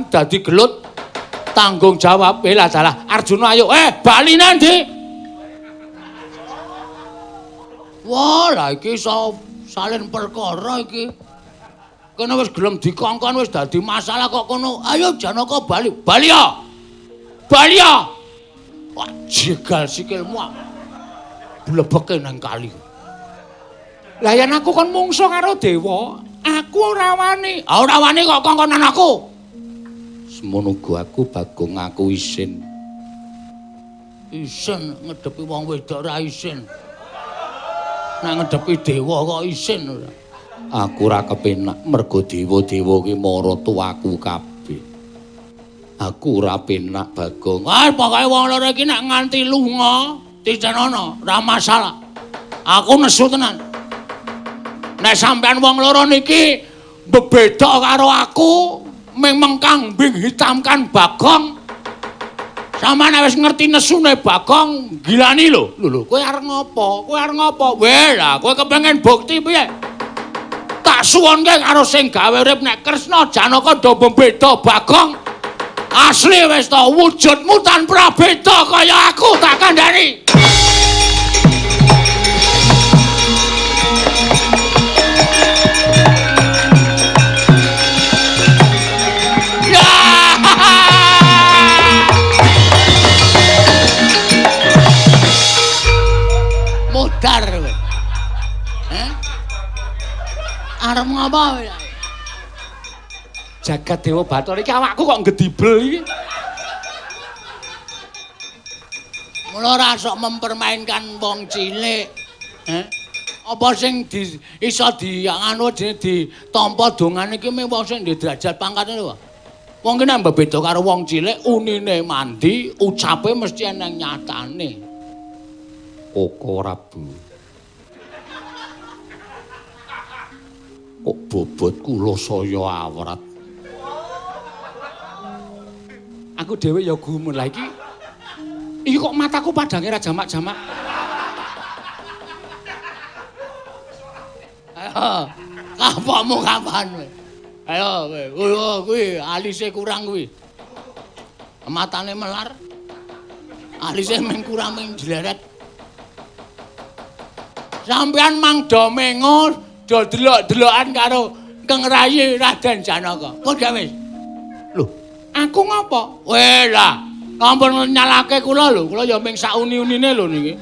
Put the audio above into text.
dadi gelut tanggung jawab. Lah dalah Arjuna ayo bali nanti. Wah, lah iki iso salin perkara iki. Kene wis gelem dikongkon wis dadi masalah kok kono. Ayo Janaka bali. Bali ya. Bali ya. Wah, jegal sikilmu. Blebeke nang kali. Lah yen aku kon mungsuh karo dewa, aku ora wani. Ora wani kok kongkonan aku. Semono uga aku Bagong ngaku isin. Isin ngedepi wong wedok ora isin. Nek ngedepi dewa kok isin ora. Aku ora kepenak mergo dewa-dewa ki mara tuaku kabeh. Aku ora penak Bagong. Pokoke wong loro iki nek nganti lunga, dicenana ora masalah. Aku nesu tenan. Nek sampean wong loro niki bebeda karo aku, memang kambing hitam kan Bagong. Samane wis ngerti nesune Bagong, gilani lho. Lho, kowe arep ngopo? Kowe arep ngopo? Weh, lah kowe kepengin bukti piye? Tak suwunke karo sing gawe urip nek Kresna Janaka do beda Bagong. Asli wis to wujudmu tanpa beda kaya aku tak kandhani. Mudar kowe. Arep ngapa kowe? Jagat Dewa Bathara iki awakku kok ngedibel iki. Mula ora sok mempermainkan wong cilik. Apa sing iso anu ditampa dongane iki mung wong sing ndek derajat pangkate lho. Wong ki nek beda karo wong cilik, unine mandi, ucape mesti ana nyatane. Koko Rabu. Kok bobot kula saya awrat. Aku dhewe ya gumun lah iki. Iki kok mataku padange ra jamak-jamak. Ayo, kapamu kapan kowe? Ayo kowe, kuwi alise kurang kuwi. Matane melar. Alise mung kurang mung jleret. Sampeyan mang do mengo, do delok-delokan karo Kang Rayi Raden Janaka. Kok wis? Lho, aku ngopo? Weh lah, ampun nyalake kula lho. Kula ya ming sak uni-unine lho niki.